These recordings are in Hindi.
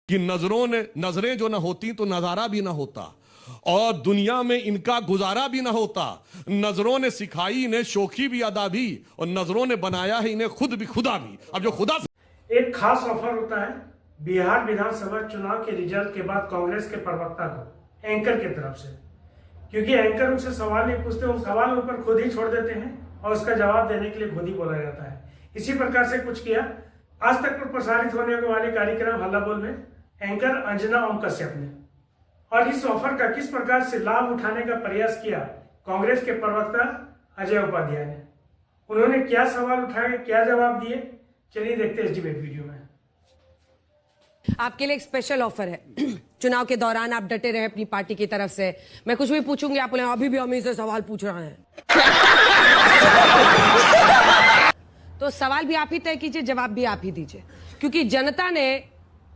कि नजरें जो ना होती तो नजारा भी ना होता, और दुनिया में इनका गुजारा भी ना होता। नजरों ने सिखाई इन्हें शोखी भी अदा भी, और नजरों ने बनाया है इन्हें खुद भी खुदा भी। अब जो खुदा एक खास ऑफर होता है बिहार विधानसभा चुनाव के रिजल्ट के बाद कांग्रेस के प्रवक्ता को एंकर की तरफ से, क्योंकि एंकर उनसे सवाल नहीं पूछते, वो सवाल ऊपर खुद ही छोड़ देते हैं और उसका जवाब देने के लिए खुद ही बोला जाता है। इसी प्रकार से कुछ किया आज तक पर प्रसारित होने वाले कार्यक्रम हल्ला बोल में एंकर अंजना ओम कश्यप ने, और इस ऑफर का किस प्रकार से लाभ उठाने का प्रयास किया कांग्रेस के प्रवक्ता अजय उपाध्याय ने। उन्होंने क्या सवाल उठाए, क्या जवाब दिए, चलिए देखते हैं इस डिबेट वीडियो में। आपके लिए एक स्पेशल ऑफर है। चुनाव के दौरान आप डटे रहे अपनी पार्टी की तरफ से, मैं कुछ भी पूछूंगी आप बोले अभी भी हम से सवाल पूछ रहे हैं। तो सवाल भी आप ही तय कीजिए, जवाब भी आप ही दीजिए, क्योंकि जनता ने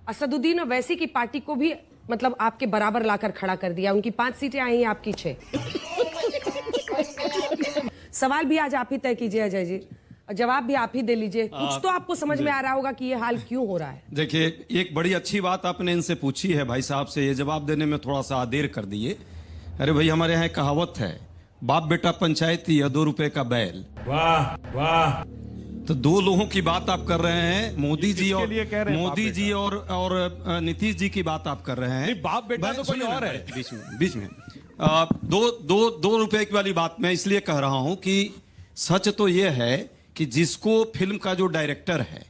असदुद्दीन ओवैसी की पार्टी को भी मतलब आपके बराबर लाकर खड़ा कर दिया। उनकी 5 सीटें आई हैं, आपकी 6। सवाल भी आज आप ही तय कीजिए अजय जी, जवाब भी आप ही दे लीजिए। कुछ तो आपको समझ में आ रहा होगा कि ये हाल क्यों हो रहा है। देखिए, एक बड़ी अच्छी बात आपने इनसे पूछी है भाई साहब से, ये जवाब देने में थोड़ा सा देर कर दिए। अरे भाई, हमारे यहाँ कहावत है, बाप बेटा पंचायती या 2 रुपए का बैल। वाह वाह। तो 2 लोगों की बात आप कर रहे हैं, मोदी जी और नीतीश जी की बात आप कर रहे हैं। बाप बेटा तो कोई और है बीच में दो रुपए की वाली बात मैं इसलिए कह रहा हूं कि सच तो यह है कि जिसको फिल्म का जो डायरेक्टर है,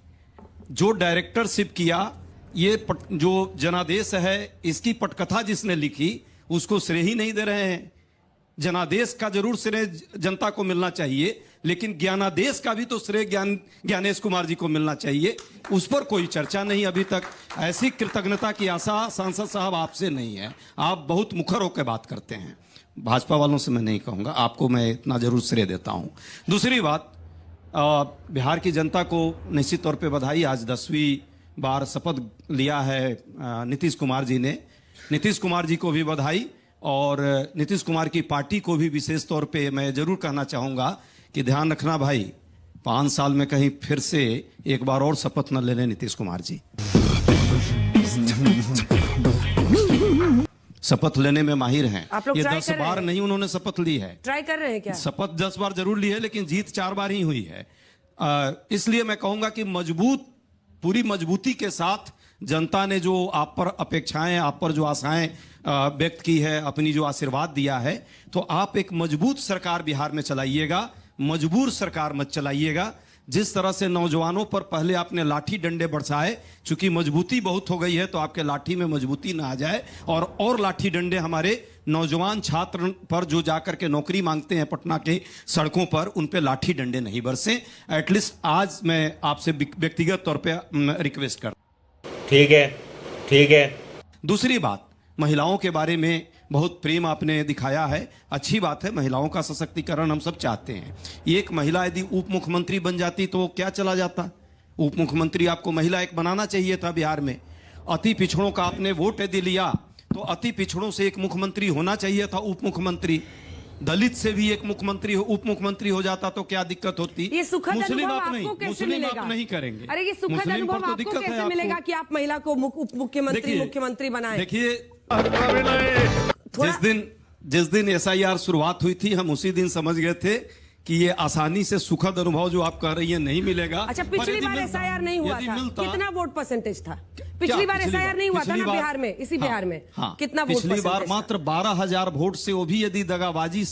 जो डायरेक्टरशिप किया, ये जो जनादेश है, इसकी पटकथा जिसने लिखी, उसको श्रेय ही नहीं दे रहे हैं। जनादेश का जरूर श्रेय जनता को मिलना चाहिए, लेकिन ज्ञानादेश का भी तो श्रेय ज्ञानेश कुमार जी को मिलना चाहिए। उस पर कोई चर्चा नहीं अभी तक। ऐसी कृतज्ञता की आशा सांसद साहब आपसे नहीं है। आप बहुत मुखर होकर बात करते हैं। भाजपा वालों से मैं नहीं कहूंगा, आपको मैं इतना जरूर श्रेय देता हूं। दूसरी बात, बिहार की जनता को निश्चित तौर पे बधाई। आज 10वीं बार शपथ लिया है नीतीश कुमार जी ने। नीतीश कुमार जी को भी बधाई, और नीतीश कुमार की पार्टी को भी विशेष तौर पे मैं जरूर कहना चाहूंगा कि ध्यान रखना भाई, 5 साल में कहीं फिर से एक बार और शपथ न ले लें नीतीश कुमार जी। शपथ लेने में माहिर हैं। ये 10 बार नहीं उन्होंने शपथ ली है। ट्राई कर रहे हैं क्या? शपथ 10 बार जरूर ली है, लेकिन जीत 4 बार ही हुई है। इसलिए मैं कहूंगा कि पूरी मजबूती के साथ जनता ने जो आप पर अपेक्षाएं, आप पर जो आशाएं व्यक्त की है, अपनी जो आशीर्वाद दिया है, तो आप एक मजबूत सरकार बिहार में चलाइएगा, मजबूर सरकार मत चलाइएगा। जिस तरह से नौजवानों पर पहले आपने लाठी डंडे बरसाए, चूंकि मजबूती बहुत हो गई है तो आपके लाठी में मजबूती ना आ जाए, और लाठी डंडे हमारे नौजवान छात्र पर जो जाकर के नौकरी मांगते हैं पटना के सड़कों पर, उन पे लाठी डंडे नहीं बरसे। एटलीस्ट आज मैं आपसे व्यक्तिगत तौर पे रिक्वेस्ट करता हूं। ठीक है। दूसरी बात, महिलाओं के बारे में बहुत प्रेम आपने दिखाया है, अच्छी बात है। महिलाओं का सशक्तिकरण हम सब चाहते हैं। एक महिला यदि उप मुख्यमंत्री बन जाती तो क्या चला जाता? उप मुख्यमंत्री आपको महिला एक बनाना चाहिए था बिहार में। अति पिछड़ों का आपने वोट यदि लिया तो अति पिछड़ों से एक मुख्यमंत्री होना चाहिए था, उप मुख्यमंत्री। दलित से भी एक मुख्यमंत्री उप मुख्यमंत्री हो जाता तो क्या दिक्कत होती? ये सुखद मुस्लिम अनुभव आप नहीं, आपको कैसे मुस्लिम मिलेगा? आप नहीं करेंगे। अरे ये सुखद अनुभव तो आपको कैसे मिलेगा कि आप महिला को उप मुख्यमंत्री बनाए? देखिए, जिस दिन SIR शुरुआत हुई थी, हम उसी दिन समझ गए थे कि ये आसानी से सुखद अनुभव जो आप कह रही है नहीं मिलेगा। अच्छा, पिछली बार SIR नहीं हुआ था, कितना वोट परसेंटेज था? पिछली बार SIR नहीं हुआ था ना बिहार में, इसी बिहार में कितना वोट? पिछली बार मात्र 12,000 वोट से, वो भी यदि दगाबाजी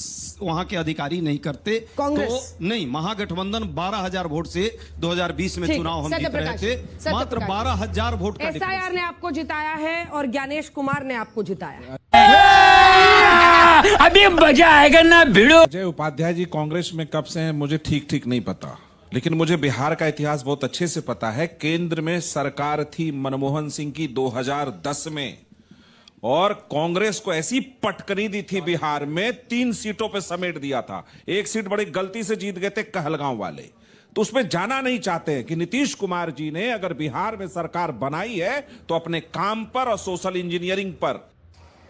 वहां के अधिकारी नहीं करते कांग्रेस तो नहीं। महागठबंधन 12,000 वोट से 2020 में चुनाव हम जीत रहे थे, मात्र 12,000 वोट का। SIR ने आपको जिताया है और ज्ञानेश कुमार ने आपको जिताया। अभी मजा आएगा ना भिड़ो। अजय उपाध्याय जी कांग्रेस में कब से हैं मुझे ठीक नहीं पता, लेकिन मुझे बिहार का इतिहास बहुत अच्छे से पता है। केंद्र में सरकार थी मनमोहन सिंह की 2010 में, और कांग्रेस को ऐसी पटकनी दी थी बिहार में, 3 सीटों पे समेट दिया था। एक सीट बड़ी गलती से जीत गए थे कहलगांव वाले, तो उसमें जाना नहीं चाहते कि नीतीश कुमार जी ने अगर बिहार में सरकार बनाई है तो अपने काम पर और सोशल इंजीनियरिंग पर।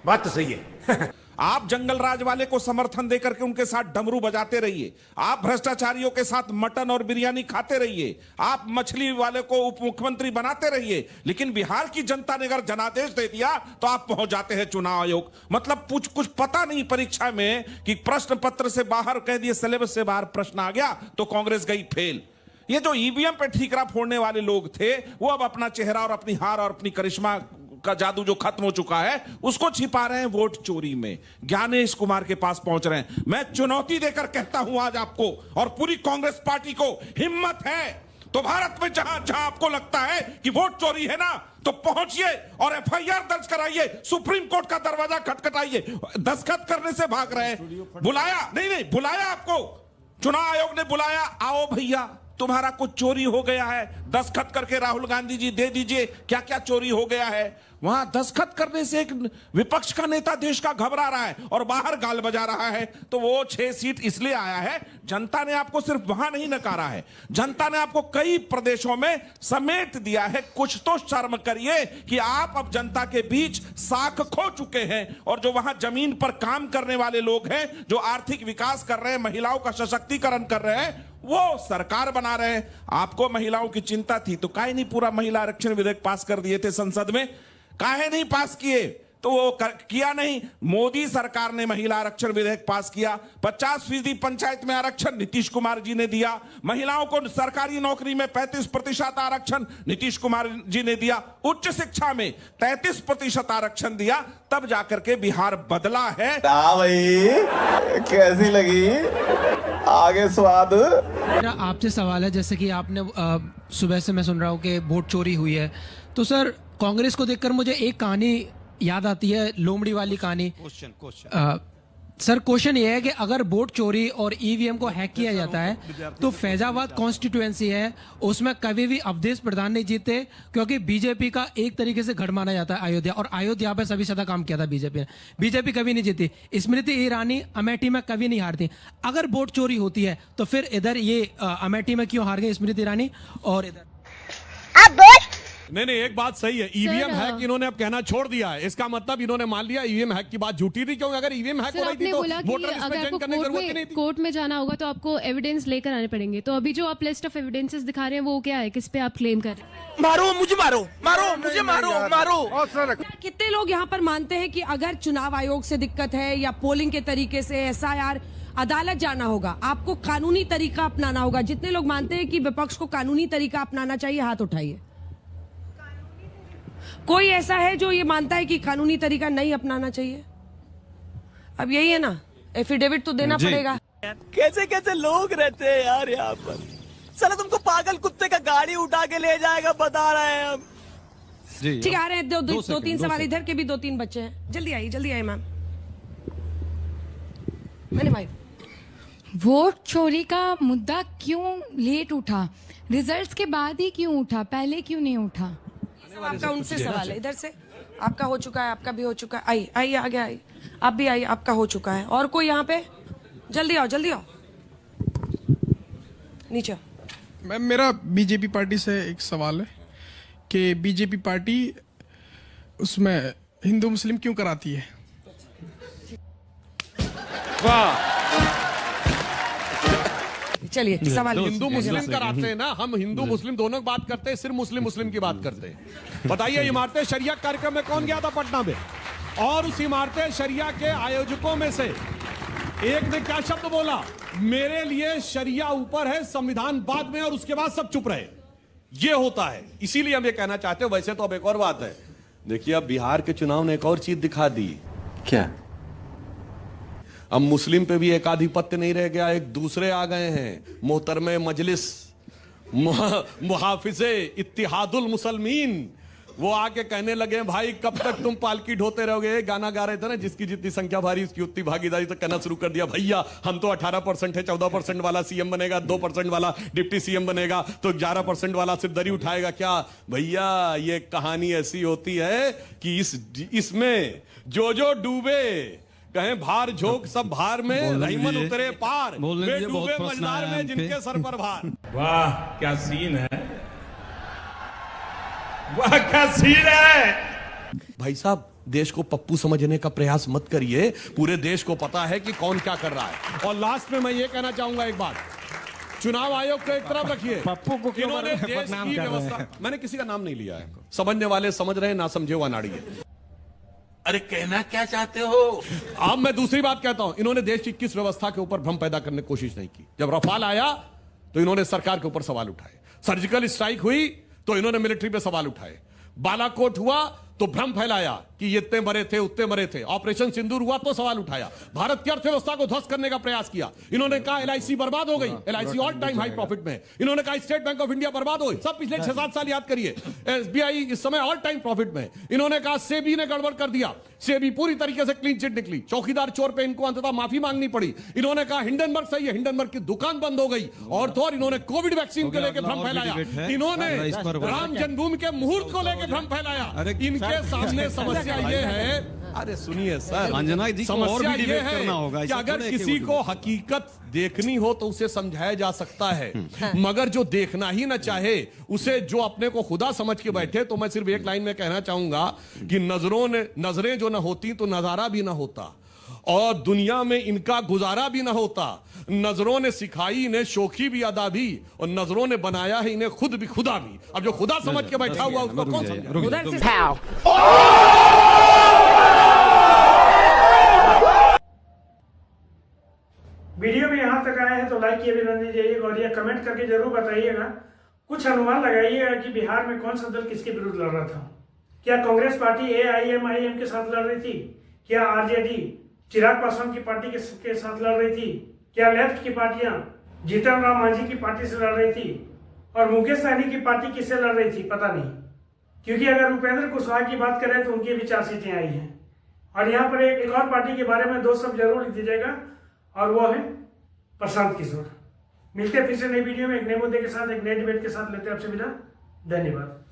बात तो सही है। आप जंगल राज वाले को समर्थन देकर के उनके साथ डमरू बजाते रहिए, आप भ्रष्टाचारियों के साथ मटन और बिरयानी खाते रहिए, आप मछली वाले को उप मुख्यमंत्री बनाते रहिए, लेकिन बिहार की जनता ने अगर जनादेश दे दिया तो आप पहुंच जाते हैं चुनाव आयोग। मतलब कुछ पता नहीं परीक्षा में कि प्रश्न पत्र से बाहर कह दिए, सिलेबस से बाहर प्रश्न आ गया तो कांग्रेस गई फेल। ये जो ईवीएम पे ठीकरा फोड़ने वाले लोग थे वो अब अपना चेहरा और अपनी हार और अपनी करिश्मा का जादू जो खत्म हो चुका है उसको छिपा रहे हैं वोट चोरी में, ज्ञानेश कुमार के पास पहुंच रहे हैं। मैं चुनौती देकर कहता हूं आज आपको और पूरी कांग्रेस पार्टी को, हिम्मत है तो भारत में जहां जहां आपको लगता है कि वोट चोरी है ना, तो पहुंचिए और एफआईआर दर्ज कराइए, सुप्रीम कोर्ट का दरवाजा खटखटाइए। दस्तखत करने से भाग रहे हैं, बुलाया नहीं बुलाया, आपको चुनाव आयोग ने बुलाया, आओ भैया तुम्हारा कुछ चोरी हो गया है, दस्तखत करके राहुल गांधी जी दे दीजिए क्या क्या चोरी हो गया है। वहां दस्तखत करने से एक विपक्ष का नेता देश का घबरा रहा है और बाहर गाल बजा रहा है। तो वो 6 सीट इसलिए आया है, जनता ने आपको सिर्फ वहां नहीं नकारा है, जनता ने आपको कई प्रदेशों में समेट दिया है। कुछ तो शर्म करिए कि आप अब जनता के बीच साख खो चुके हैं और जो वहां जमीन पर काम करने वाले लोग हैं, जो आर्थिक विकास कर रहे हैं, महिलाओं का सशक्तिकरण कर रहे हैं, वो सरकार बना रहे हैं। आपको महिलाओं की चिंता थी तो काहे नहीं पूरा महिला आरक्षण विधेयक पास कर दिए थे संसद में, काहे नहीं पास किए? तो वो किया नहीं। मोदी सरकार ने महिला आरक्षण विधेयक पास किया। 50% पंचायत में आरक्षण नीतीश कुमार जी ने दिया। महिलाओं को सरकारी नौकरी में 35% आरक्षण नीतीश कुमार जी ने दिया। उच्च शिक्षा में 33% आरक्षण दिया। तब जाकर के बिहार बदला है। हाँ भाई, कैसी लगी आगे स्वाद? मेरा आपसे सवाल है, जैसे कि आपने सुबह से मैं सुन रहा हूँ कि वोट चोरी हुई है, तो सर कांग्रेस को देखकर मुझे एक कहानी याद आती है, लोमड़ी वाली कहानी। सर क्वेश्चन ये है कि अगर वोट चोरी और ईवीएम को हैक किया जाता है तो फैजाबाद कॉन्स्टिट्यूएंसी है, उसमें कभी भी अवधेश प्रधान नहीं जीते क्योंकि बीजेपी का एक तरीके से गढ़ माना जाता है अयोध्या, और अयोध्या पे सभी सदा काम किया था बीजेपी ने। बीजेपी कभी नहीं जीती। स्मृति ईरानी अमेठी में कभी नहीं हारती। अगर वोट चोरी होती है तो फिर इधर ये अमेठी में क्यों हार गई स्मृति ईरानी और इधर? नहीं, एक बात सही है, ईवीएम हैक इन्होंने अब कहना छोड़ दिया है। इसका मतलब इन्होंने मान लिया ईवीएम हैक की बात झूठी थी। क्यों? अगर ईवीएम हैक हो रही थी तो वोटर लिस्ट में चेंज करने की जरूरत ही नहीं थी। कोर्ट में जाना होगा तो आपको एविडेंस लेकर आने पड़ेंगे। तो अभी जो आप लिस्ट ऑफ एविडेंसेस दिखा रहे हैं वो क्या है, किस पे आप क्लेम कर रहे हैं? मारो मुझे, मुझे मारो। कितने लोग यहाँ पर मानते हैं कि अगर चुनाव आयोग से दिक्कत है या पोलिंग के तरीके से, एसआईआर, अदालत जाना होगा, आपको कानूनी तरीका अपनाना होगा? जितने लोग मानते हैं कि विपक्ष को कानूनी तरीका अपनाना चाहिए, हाथ उठाइए। कोई ऐसा है जो ये मानता है कि कानूनी तरीका नहीं अपनाना चाहिए? अब यही है ना, एफिडेविट तो देना पड़ेगा। कैसे कैसे लोग रहते हैं यार यहाँ पर। साला तुमको पागल कुत्ते का गाड़ी उठा के ले जाएगा, बता रहे हैं हम। ठीक है, आ रहे हैं। दो तीन सवाल इधर के भी 2-3 बच्चे हैं। जल्दी आइए मैम। मैंने भाई, वोट चोरी का मुद्दा क्यों लेट उठा? रिजल्ट्स के बाद ही क्यों उठा, पहले क्यों नहीं उठा? आपका उनसे सवाल है। इधर से आपका हो चुका है, आपका भी हो चुका है। आइए आगे आइए, आप भी आइए, आपका हो चुका है। और कोई यहाँ पे? जल्दी आओ नीचे। मैम, मेरा बीजेपी पार्टी से एक सवाल है कि बीजेपी पार्टी उसमें हिंदू मुस्लिम क्यों कराती है? वाह, चलिए सवाल। हिंदू मुस्लिम कराते हैं ना, हम हिंदू मुस्लिम दोनों की बात करते हैं, सिर्फ मुस्लिम की बात करते हैं। बताइए, इमारत शरिया कार्यक्रम में कौन गया था पटना में? और उस इमारत शरिया के आयोजकों में से एक ने क्या शब्द बोला? मेरे लिए शरिया ऊपर है, संविधान बाद में, और उसके बाद सब चुप रहे। ये होता है। इसीलिए हम ये कहना चाहते हैं। वैसे तो अब एक और बात है, देखिए अब बिहार के चुनाव ने एक और चीज दिखा दी। क्या? अब मुस्लिम पे भी एक आधिपत्य नहीं रह गया, एक दूसरे आ गए हैं। मोहतरमे मजलिस मुहाफिजे इत्तिहादुल मुसलमीन, वो आके कहने लगे, भाई कब तक तुम पालकी ढोते रहोगे? गाना गा रहे थे ना, जिसकी जितनी संख्या भारी उसकी उतनी भागीदारी, तो कहना शुरू कर दिया, भैया हम तो 18% है, 14% वाला सीएम बनेगा, 2% वाला डिप्टी सीएम बनेगा, तो 11% वाला सिर्फ दरी उठाएगा क्या? भैया ये कहानी ऐसी होती है कि इसमें जो डूबे कहें भार झोंक सब भार में, रहीमन उतरे पार, वे डूबे मझधार में जिनके सर पर भार। वाह क्या सीन है, वाह क्या सीन है। भाई साहब देश को पप्पू समझने का प्रयास मत करिए। पूरे देश को पता है कि कौन क्या कर रहा है। और लास्ट में मैं ये कहना चाहूंगा एक बात, चुनाव आयोग को एक तरफ रखिए, पप्पू को क्यों इन्होंने देश बदनाम की कर रहे हैं? व्यवस्था, मैंने किसी का नाम नहीं लिया है, समझने वाले समझ रहे हैं, ना समझे हुआ नाड़ी है। अरे कहना क्या चाहते हो? अब मैं दूसरी बात कहता हूं, इन्होंने देश की किस व्यवस्था के ऊपर भ्रम पैदा करने की कोशिश नहीं की। जब रफाल आया तो इन्होंने सरकार के ऊपर सवाल उठाए, सर्जिकल स्ट्राइक हुई तो इन्होंने मिलिट्री पे सवाल उठाए, बालाकोट हुआ तो भ्रम फैलाया कि ये इतने मरे थे उतने मरे थे, ऑपरेशन सिंदूर हुआ तो सवाल उठाया, भारत की अर्थव्यवस्था को ध्वस्त करने का प्रयास किया। इन्होंने कहा एलआईसी बर्बाद हो गई, LIC all time high profit में। इन्होंने कहा स्टेट बैंक ऑफ इंडिया बर्बाद हो गई, सब पिछले 6-7 साल याद करिए, एसबीआई इस समय ऑल टाइम प्रॉफिट में। इन्होंने कहा सेबी ने गड़बड़ कर दिया, सेबी पूरी तरीके से क्लीन चिट निकली, चौकीदार चोर पे इनको अंततः माफी मांगनी पड़ी। इन्होंने कहा हिंडनबर्ग सही है, हिंडनबर्ग की दुकान बंद हो गई। और तो और इन्होंने कोविड वैक्सीन को लेकर भ्रम फैलाया, इन्होंने राम जन्मभूमि के मुहूर्त को लेकर भ्रम फैलाया। इनके सामने समस्या ये है, अरे सुनिए सर, अंजना जी को और भी डिबेट करना होगा, कि ऐसा अगर थोड़ा है कि किसी वो को हकीकत देखनी हो तो उसे समझाया जा सकता है, मगर जो देखना ही ना चाहे उसे जो अपने को खुदा समझ के बैठे, तो मैं सिर्फ एक लाइन में कहना चाहूंगा कि नजरें जो ना होती तो नजारा भी ना होता, और दुनिया में इनका गुजारा भी ना होता। नजरों ने सिखाई इन्हें शोखी भी अदा भी, और नजरों ने बनाया है इन्हें खुद भी खुदा भी। अब जो खुदा समझ के बैठा हुआ उसको कौन समझे? उधर से वीडियो में यहाँ तक आए हैं तो लाइक किए बिना नहीं जाइएगा और ये कमेंट करके जरूर बताइएगा, कुछ अनुमान लगाइएगा कि बिहार में कौन सा दल किसके विरुद्ध लड़ रहा था। क्या कांग्रेस पार्टी AIMIM के साथ लड़ रही थी? क्या आरजेडी चिराग पासवान की पार्टी के साथ लड़ रही थी? क्या लेफ्ट की पार्टियां जीतन राम मांझी की पार्टी से लड़ रही थी? और मुकेश सहनी की पार्टी किससे लड़ रही थी? पता नहीं, क्योंकि अगर उपेंद्र कुशवाहा की बात करें तो उनकी भी 4 सीटें आई हैं। और यहाँ पर एक और पार्टी के बारे में 2 शब्द जरूर लिख दीजिएगा, और वो है प्रशांत किशोर। मिलते हैं फिर से नई वीडियो में एक नए मुद्दे के साथ, एक नए डिबेट के साथ। लेते हैं आपसे विदा, धन्यवाद।